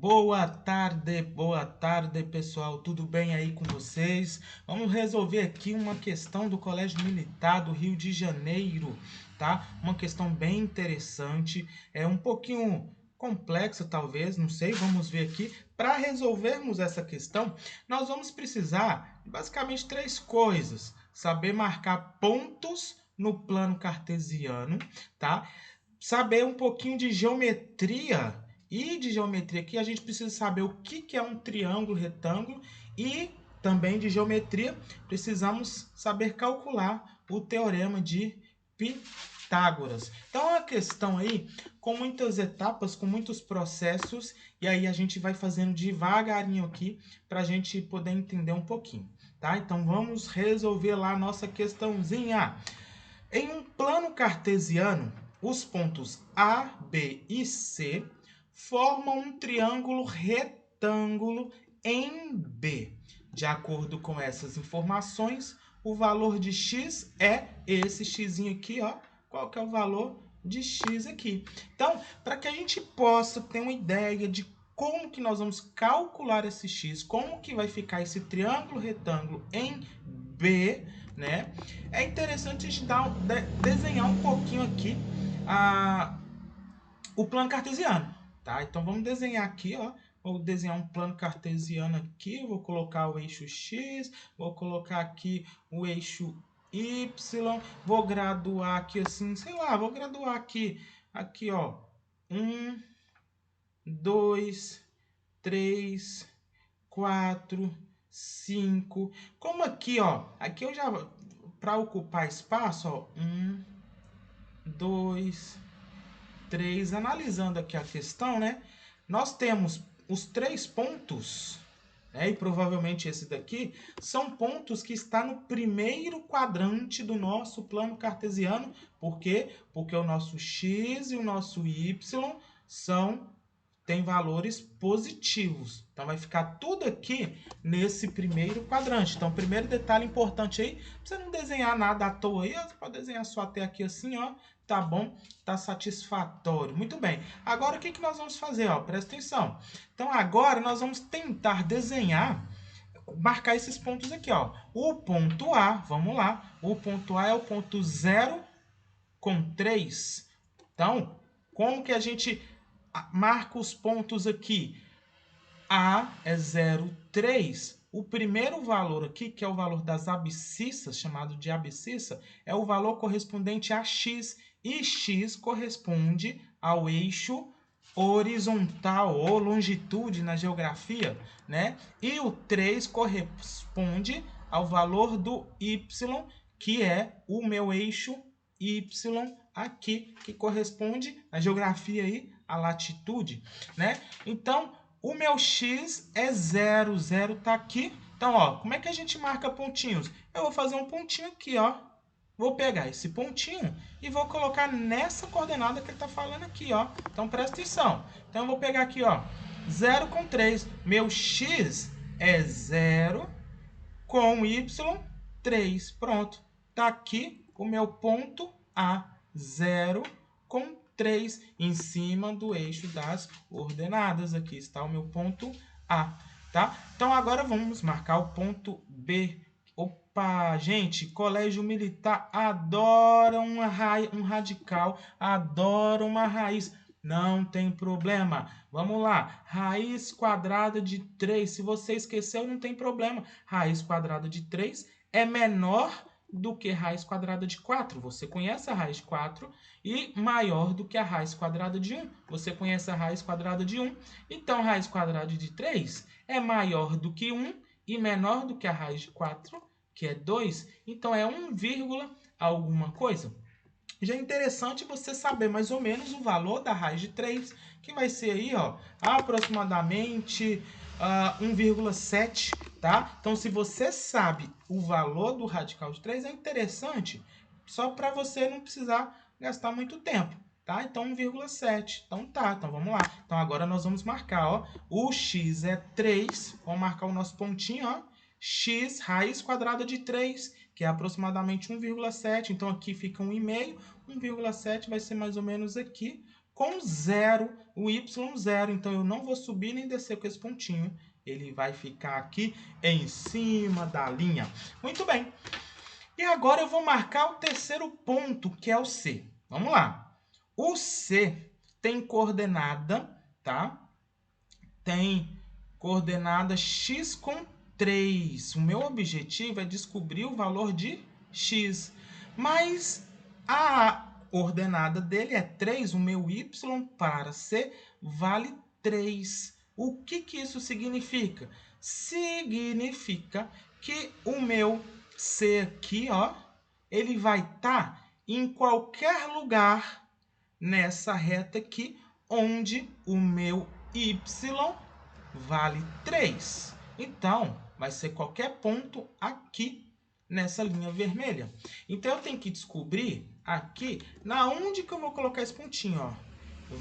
Boa tarde, pessoal. Tudo bem aí com vocês? Vamos resolver aqui uma questão do Colégio Militar do Rio de Janeiro, tá? Uma questão bem interessante, é um pouquinho complexa, talvez, não sei. Vamos ver aqui. Para resolvermos essa questão, nós vamos precisar de basicamente três coisas: saber marcar pontos no plano cartesiano, tá? Saber um pouquinho de geometria. E de geometria aqui a gente precisa saber o que é um triângulo retângulo e também de geometria precisamos saber calcular o teorema de Pitágoras. Então é uma questão aí com muitas etapas, com muitos processos, e aí a gente vai fazendo devagarinho aqui para a gente poder entender um pouquinho, tá? Então vamos resolver lá a nossa questãozinha. Em um plano cartesiano, os pontos A, B e C formam um triângulo retângulo em B. De acordo com essas informações, o valor de x é esse x aqui, ó. Qual que é o valor de x aqui? Então, para que a gente possa ter uma ideia de como que nós vamos calcular esse x, como que vai ficar esse triângulo retângulo em B, né? É interessante a gente desenhar um pouquinho aqui o plano cartesiano, tá? Então vamos desenhar aqui, ó. Vou desenhar um plano cartesiano aqui, vou colocar o eixo x, vou colocar aqui o eixo y, vou graduar aqui assim, sei lá, vou graduar aqui, ó, 1, 2, 3, 4, 5. Como aqui, ó, aqui eu já, para ocupar espaço, ó, 1, 2, 3, analisando aqui a questão, né? Nós temos os três pontos, né? E provavelmente esse daqui são pontos que está no primeiro quadrante do nosso plano cartesiano. Por quê? Porque o nosso x e o nosso y tem valores positivos. Então vai ficar tudo aqui nesse primeiro quadrante. Então, primeiro detalhe importante aí, você não desenhar nada à toa aí, ó, você pode desenhar só até aqui assim, ó, tá bom? Tá satisfatório. Muito bem. Agora o que nós vamos fazer, ó? Presta atenção. Então agora nós vamos tentar desenhar, marcar esses pontos aqui, ó. O ponto A, vamos lá. O ponto A é o ponto 0 com 3. Então, como que a gente marca os pontos aqui? A é 0,3. O primeiro valor aqui, que é o valor das abscissas, chamado de abscissa, é o valor correspondente a x. E x corresponde ao eixo horizontal ou longitude na geografia, né? E o 3 corresponde ao valor do y, que é o meu eixo y aqui, que corresponde na geografia aí à latitude, né? Então, o meu x é 0, 0 tá aqui. Então, ó, como é que a gente marca pontinhos? Eu vou fazer um pontinho aqui, ó. Vou pegar esse pontinho e vou colocar nessa coordenada que ele está falando aqui, ó. Então, presta atenção. Então, eu vou pegar aqui, ó, 0 com 3. Meu x é 0 com y, 3. Pronto. Tá aqui o meu ponto A, 0 com 3 em cima do eixo das ordenadas. Aqui está o meu ponto A, tá? Então, agora vamos marcar o ponto B. Opa, gente, colégio militar adora um radical, adora uma raiz. Não tem problema. Vamos lá. Raiz quadrada de 3. Se você esqueceu, não tem problema. Raiz quadrada de 3 é menor do que raiz quadrada de 4. Você conhece a raiz de 4 e maior do que a raiz quadrada de 1. Você conhece a raiz quadrada de 1. Então, raiz quadrada de 3 é maior do que 1 e menor do que a raiz de 4, que é 2. Então, é 1, alguma coisa. Já é interessante você saber mais ou menos o valor da raiz de 3, que vai ser aí, ó, aproximadamente 1,7, tá? Então, se você sabe o valor do radical de 3, é interessante, só para você não precisar gastar muito tempo, tá? Então, 1,7. Então, tá. Então, vamos lá. Então, agora nós vamos marcar, ó, o x é 3, vamos marcar o nosso pontinho, ó, x raiz quadrada de 3, que é aproximadamente 1,7. Então, aqui fica 1,5. 1,7 vai ser mais ou menos aqui, com zero, o y zero. Então, eu não vou subir nem descer com esse pontinho. Ele vai ficar aqui em cima da linha. Muito bem. E agora eu vou marcar o terceiro ponto, que é o C. Vamos lá. O C tem coordenada, tá? Tem coordenada x com 3. O meu objetivo é descobrir o valor de x. Mas a ordenada dele é 3. O meu y para C vale 3. O que isso significa? Significa que o meu C aqui, ó, ele vai estar em qualquer lugar nessa reta aqui, onde o meu y vale 3. Então, vai ser qualquer ponto aqui nessa linha vermelha. Então, eu tenho que descobrir aqui, na onde que eu vou colocar esse pontinho, ó.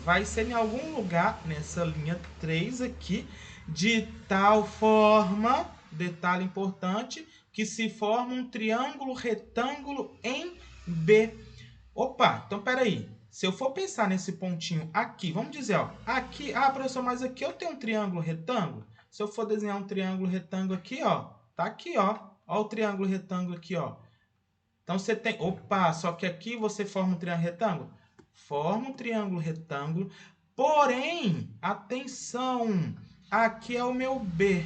Vai ser em algum lugar nessa linha 3 aqui, de tal forma, detalhe importante, que se forma um triângulo retângulo em B. Opa, então peraí. Se eu for pensar nesse pontinho aqui, vamos dizer, ó, aqui, professor, mas aqui eu tenho um triângulo retângulo. Se eu for desenhar um triângulo retângulo aqui, ó, tá aqui, ó o triângulo retângulo aqui, ó. Então você tem, opa, só que aqui você forma um triângulo retângulo? Forma um triângulo retângulo, porém, atenção, aqui é o meu B,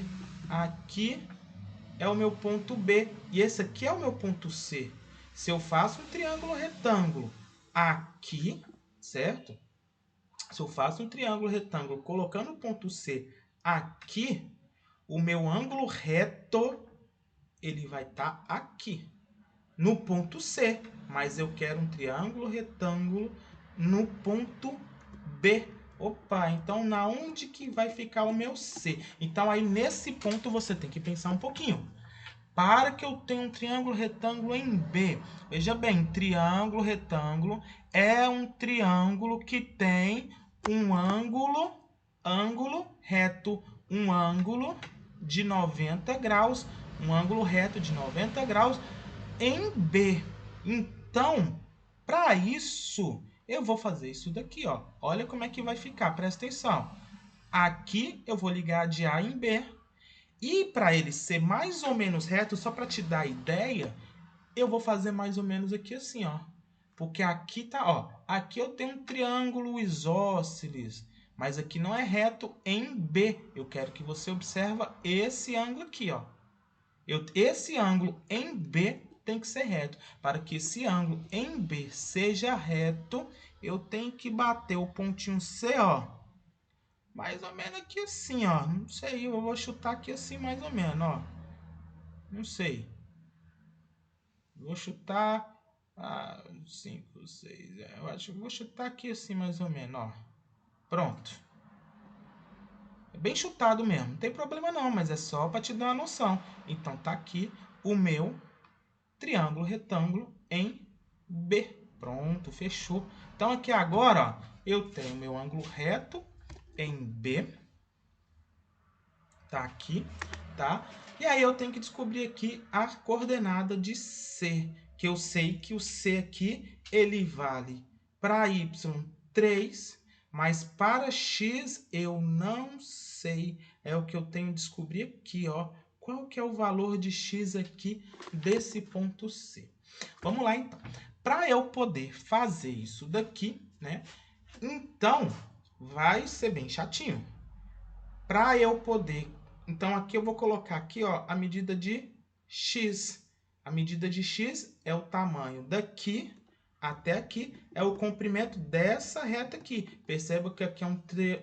aqui é o meu ponto B e esse aqui é o meu ponto C. Se eu faço um triângulo retângulo aqui, certo? Se eu faço um triângulo retângulo colocando o ponto C aqui, o meu ângulo reto ele vai estar aqui, no ponto C. Mas eu quero um triângulo retângulo no ponto B. Opa, então na onde que vai ficar o meu C? Então aí nesse ponto você tem que pensar um pouquinho. Para que eu tenha um triângulo retângulo em B. Veja bem, triângulo retângulo é um triângulo que tem um ângulo reto, um ângulo de 90 graus, um ângulo reto de 90 graus em B. Então, para isso, eu vou fazer isso daqui, ó. Olha como é que vai ficar, presta atenção. Aqui eu vou ligar de A em B. E para ele ser mais ou menos reto, só para te dar ideia, eu vou fazer mais ou menos aqui assim, ó. Porque aqui tá, ó, aqui eu tenho um triângulo isósceles, mas aqui não é reto em B. Eu quero que você observe esse ângulo aqui, ó. Esse ângulo em B tem que ser reto. Para que esse ângulo em B seja reto, eu tenho que bater o pontinho C, ó, mais ou menos aqui assim, ó. Não sei, eu vou chutar aqui assim mais ou menos, ó. Não sei. Vou chutar 5, 6. Eu acho que vou chutar aqui assim mais ou menos, ó. Pronto. É bem chutado mesmo. Não tem problema não, mas é só para te dar uma noção. Então tá aqui o meu triângulo retângulo em B. Pronto, fechou. Então aqui agora, ó, eu tenho meu ângulo reto em B. Tá aqui, tá? E aí eu tenho que descobrir aqui a coordenada de C, que eu sei que o C aqui, ele vale para Y 3, mas para X eu não sei. É o que eu tenho que descobrir aqui, ó. Qual que é o valor de X aqui desse ponto C? Vamos lá, então. Para eu poder fazer isso daqui, né? Então, vai ser bem chatinho. Para eu poder... Então, aqui eu vou colocar aqui, ó, a medida de X. A medida de X é o tamanho daqui até aqui, é o comprimento dessa reta aqui. Perceba que aqui é um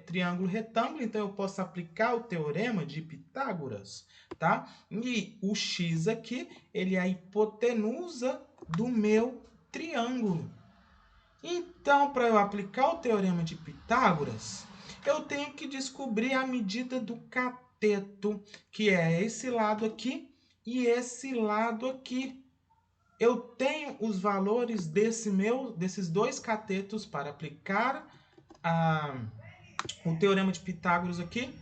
triângulo retângulo, então eu posso aplicar o teorema de Pitágoras, tá? E o X aqui, ele é a hipotenusa do meu triângulo. Então, para eu aplicar o teorema de Pitágoras, eu tenho que descobrir a medida do cateto, que é esse lado aqui e esse lado aqui. Eu tenho os valores desses dois catetos para aplicar o teorema de Pitágoras aqui?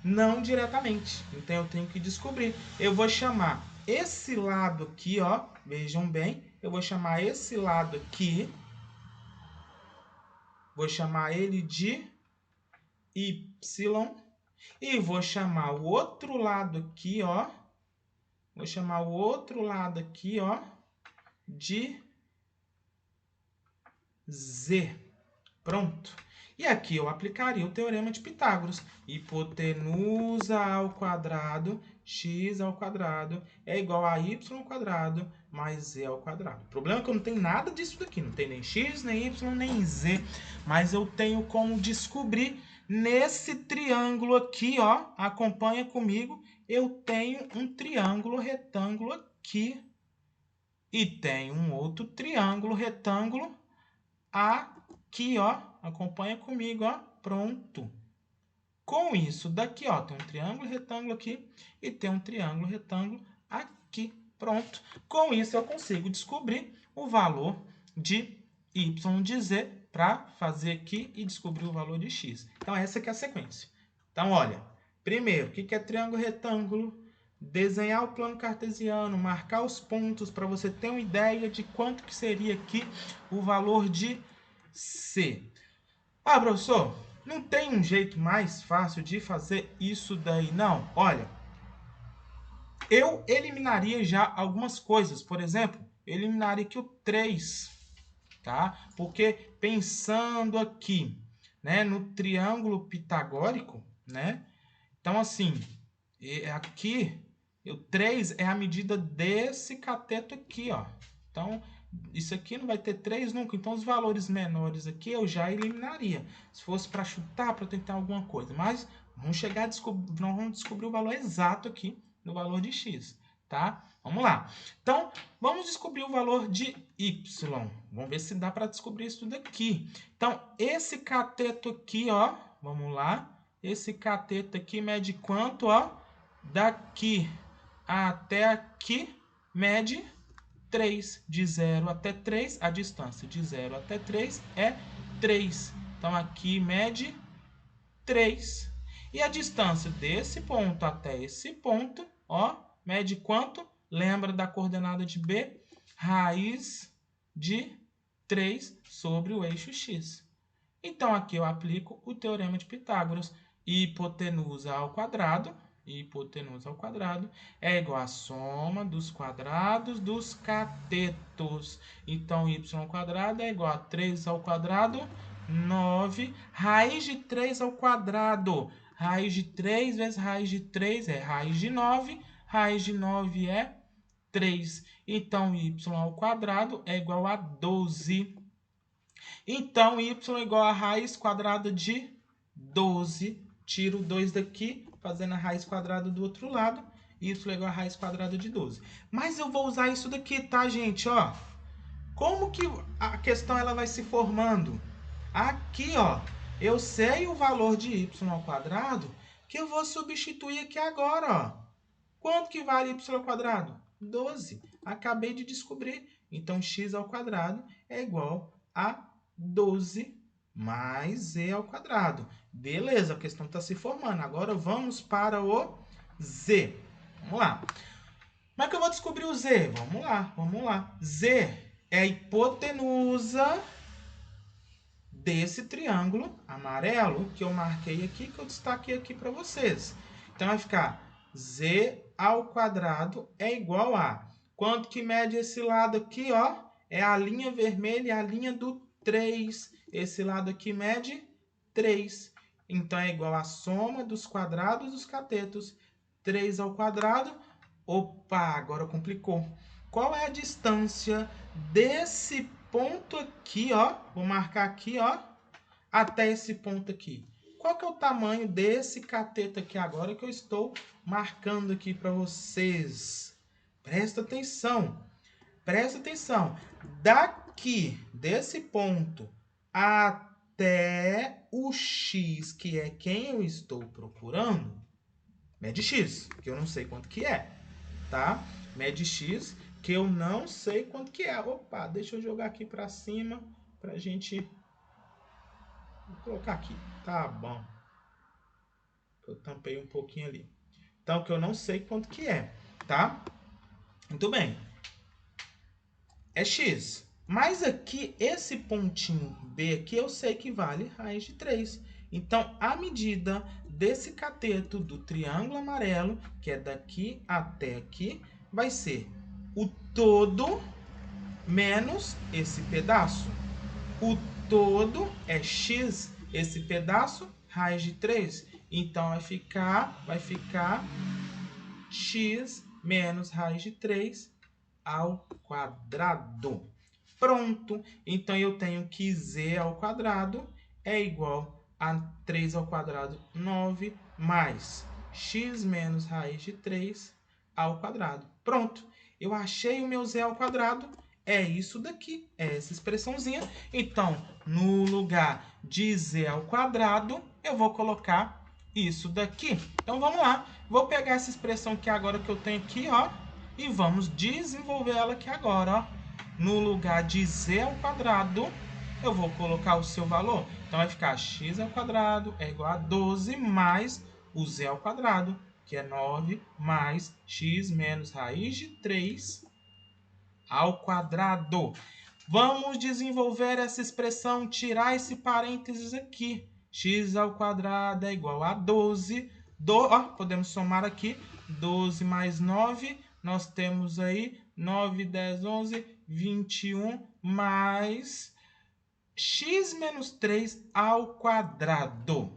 Não diretamente. Então, eu tenho que descobrir. Eu vou chamar esse lado aqui, ó, vejam bem, eu vou chamar esse lado aqui Vou chamar ele de Y. E vou chamar o outro lado aqui, ó. Vou chamar o outro lado aqui, ó, de Z. Pronto. E aqui eu aplicaria o teorema de Pitágoras. Hipotenusa ao quadrado, x ao quadrado, é igual a y ao quadrado mais z ao quadrado. O problema é que eu não tenho nada disso daqui. Não tem nem x, nem y, nem z. Mas eu tenho como descobrir nesse triângulo aqui, ó. Acompanha comigo. Eu tenho um triângulo retângulo aqui. E tem um outro triângulo retângulo aqui, ó. Acompanha comigo, ó. Pronto. Com isso daqui, ó, tem um triângulo retângulo aqui e tem um triângulo retângulo aqui. Pronto. Com isso eu consigo descobrir o valor de y de z para fazer aqui e descobrir o valor de x. Então essa aqui é a sequência. Então, olha, primeiro, o que é triângulo retângulo? Desenhar o plano cartesiano, marcar os pontos para você ter uma ideia de quanto que seria aqui o valor de C. Ah, professor, não tem um jeito mais fácil de fazer isso daí, não? Olha, eu eliminaria já algumas coisas. Por exemplo, eu eliminaria aqui o 3, tá? Porque pensando aqui, né, no triângulo pitagórico, né? Então, assim, aqui, o 3 é a medida desse cateto aqui, ó. Então, isso aqui não vai ter 3 nunca. Então, os valores menores aqui eu já eliminaria. Se fosse para chutar, para tentar alguma coisa. Mas vamos chegar a descobrir, nós vamos descobrir o valor exato aqui do valor de x, tá? Vamos lá. Então, vamos descobrir o valor de y. Vamos ver se dá para descobrir isso daqui. Então, esse cateto aqui, ó, vamos lá. Esse cateto aqui mede quanto, ó? Daqui até aqui mede 3. De 0 até 3, a distância de 0 até 3 é 3. Então, aqui mede 3. E a distância desse ponto até esse ponto, ó, mede quanto? Lembra da coordenada de B? Raiz de 3 sobre o eixo x. Então, aqui eu aplico o teorema de Pitágoras. Hipotenusa ao quadrado é igual a soma dos quadrados dos catetos. Então, y ao quadrado é igual a 3 ao quadrado, 9. Raiz de 3 ao quadrado. Raiz de 3 vezes raiz de 3 é raiz de 9. Raiz de 9 é 3. Então, y ao quadrado é igual a 12. Então, y é igual a raiz quadrada de 12. Tiro 2 daqui, fazendo a raiz quadrada do outro lado. Y é igual a raiz quadrada de 12. Mas eu vou usar isso daqui, tá, gente? Ó, como que a questão ela vai se formando? Aqui, ó, eu sei o valor de y ao quadrado, que eu vou substituir aqui agora, ó. Quanto que vale y ao quadrado? 12. Acabei de descobrir. Então, x ao quadrado é igual a 12 mais z ao quadrado. Beleza, a questão está se formando. Agora vamos para o z. Vamos lá. Como é que eu vou descobrir o z? Vamos lá, vamos lá. Z é a hipotenusa desse triângulo amarelo que eu marquei aqui, que eu destaquei aqui para vocês. Então, vai ficar z ao quadrado é igual a... Quanto que mede esse lado aqui, ó? É a linha vermelha e a linha do 3. Esse lado aqui mede 3. Então, é igual a soma dos quadrados dos catetos. 3 ao quadrado. Opa, agora complicou. Qual é a distância desse ponto aqui, ó? Vou marcar aqui, ó. Até esse ponto aqui. Qual que é o tamanho desse cateto aqui agora que eu estou marcando aqui para vocês? Presta atenção. Presta atenção. Daqui, desse ponto, até o x, que é quem eu estou procurando, mede x, que eu não sei quanto que é, tá? Mede x, que eu não sei quanto que é. Opa, deixa eu jogar aqui para cima para a gente... Vou colocar aqui. Tá bom. Eu tampei um pouquinho ali. Então, que eu não sei quanto que é, tá? Muito bem. É x. Mas aqui, esse pontinho B aqui, eu sei que vale raiz de 3. Então, a medida desse cateto do triângulo amarelo, que é daqui até aqui, vai ser o todo menos esse pedaço. O todo é x, esse pedaço, raiz de 3. Então, vai ficar x menos raiz de 3 ao quadrado. Pronto! Então, eu tenho que z ao quadrado é igual a 3 ao quadrado, 9, mais x menos raiz de 3 ao quadrado. Pronto! Eu achei o meu z ao quadrado. É isso daqui, é essa expressãozinha. Então, no lugar de z ao quadrado, eu vou colocar isso daqui. Então, vamos lá. Vou pegar essa expressão que agora que eu tenho aqui, ó, e vamos desenvolver ela aqui agora, ó. No lugar de z ao quadrado, eu vou colocar o seu valor. Então, vai ficar x ao quadrado é igual a 12 mais o z ao quadrado, que é 9, mais x menos raiz de 3 ao quadrado. Vamos desenvolver essa expressão, tirar esse parênteses aqui. X ao quadrado é igual a 12. Podemos somar aqui. 12 mais 9, nós temos aí 9, 10, 11, 21, mais x menos 3 ao quadrado.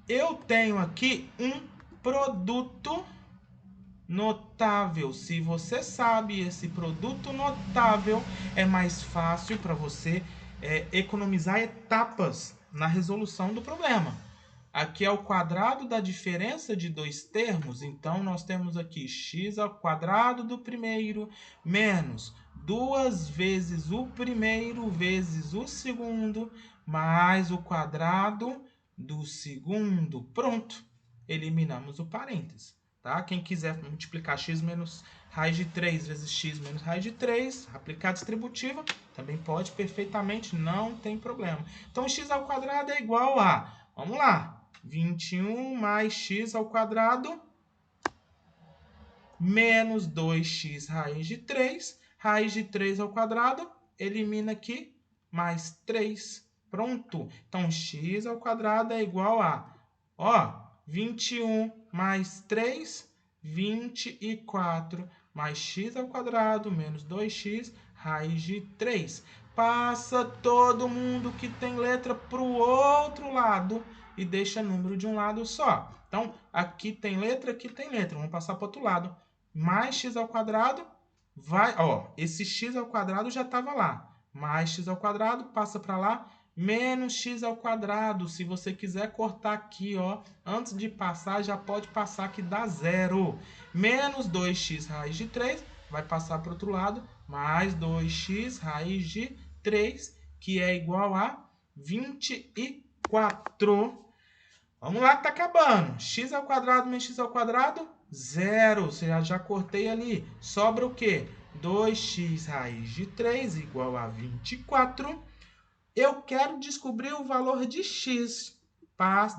Eu tenho aqui um produto notável. Se você sabe esse produto notável, é mais fácil para você economizar etapas na resolução do problema. Aqui é o quadrado da diferença de dois termos, então nós temos aqui x ao quadrado do primeiro menos 2 vezes o primeiro vezes o segundo, mais o quadrado do segundo. Pronto, eliminamos o parênteses. Tá? Quem quiser multiplicar x menos raiz de 3 vezes x menos raiz de 3, aplicar a distributiva, também pode perfeitamente, não tem problema. Então, x ao quadrado é igual a, vamos lá, 21 mais x ao quadrado menos 2x raiz de 3. Raiz de 3 ao quadrado, elimina aqui, mais 3. Pronto. Então, x ao quadrado é igual a, 21 mais 3, 24, mais x ao quadrado, menos 2x, raiz de 3. Passa todo mundo que tem letra para o outro lado e deixa número de um lado só. Então, aqui tem letra, vamos passar para o outro lado. Mais x ao quadrado, esse x ao quadrado já estava lá. Mais x ao quadrado, passa para lá, menos x ao quadrado. Se você quiser cortar aqui, antes de passar, já pode passar que dá zero. Menos 2x raiz de 3, vai passar para o outro lado, mais 2x raiz de 3, que é igual a 24. Vamos lá que tá acabando. X ao quadrado menos x ao quadrado, zero. Você já cortei ali. Sobra o quê? 2x raiz de 3 igual a 24. Eu quero descobrir o valor de x.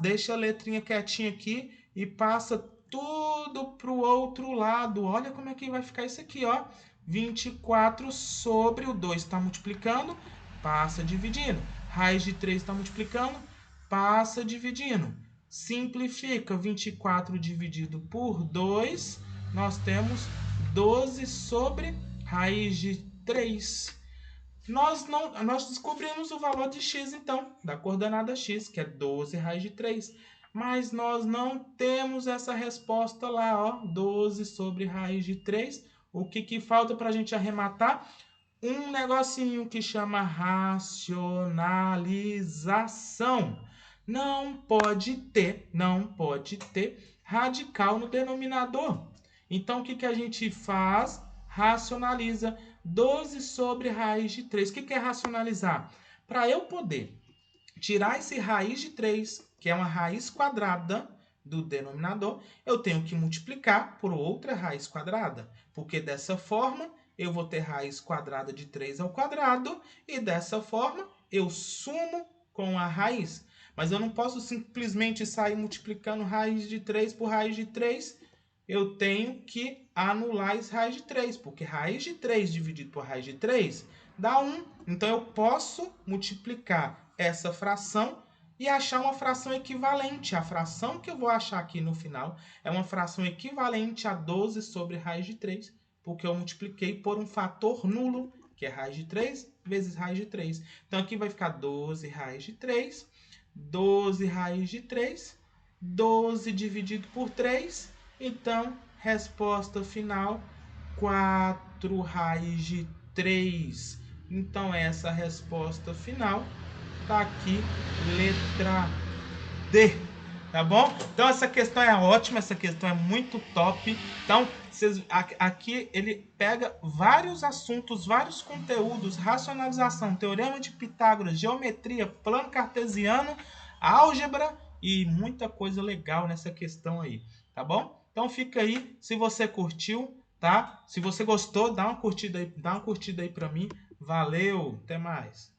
Deixa a letrinha quietinha aqui e passa tudo para o outro lado. Olha como é que vai ficar isso aqui, ó. 24 sobre o 2 está multiplicando, passa dividindo. Raiz de 3 está multiplicando, passa dividindo. Simplifica 24 dividido por 2, nós temos 12 sobre raiz de 3. Nós descobrimos o valor de x, então, da coordenada x, que é 12 raiz de 3. Mas nós não temos essa resposta lá, 12 sobre raiz de 3. O que falta para a gente arrematar? Um negocinho que chama racionalização. Não pode ter radical no denominador. Então, o que a gente faz? Racionaliza 12 sobre raiz de 3. O que é racionalizar? Para eu poder tirar esse raiz de 3, que é uma raiz quadrada do denominador, eu tenho que multiplicar por outra raiz quadrada, porque dessa forma eu vou ter raiz quadrada de 3 ao quadrado e dessa forma eu sumo com a raiz. Mas eu não posso simplesmente sair multiplicando raiz de 3 por raiz de 3 eu tenho que anular esse raiz de 3, porque raiz de 3 dividido por raiz de 3 dá 1. Então, eu posso multiplicar essa fração e achar uma fração equivalente. A fração que eu vou achar aqui no final é uma fração equivalente a 12 sobre raiz de 3, porque eu multipliquei por um fator nulo, que é raiz de 3 vezes raiz de 3. Então, aqui vai ficar 12 raiz de 3, 12 raiz de 3, 12 dividido por 3. Então, resposta final, 4 raiz de 3. Então, essa resposta final tá aqui, letra D. Tá bom? Então, essa questão é ótima, essa questão é muito top. Então, aqui ele pega vários assuntos, vários conteúdos, racionalização, teorema de Pitágoras, geometria, plano cartesiano, álgebra e muita coisa legal nessa questão aí, tá bom? Então fica aí, se você curtiu, tá? Se você gostou, dá uma curtida aí para mim. Valeu, até mais.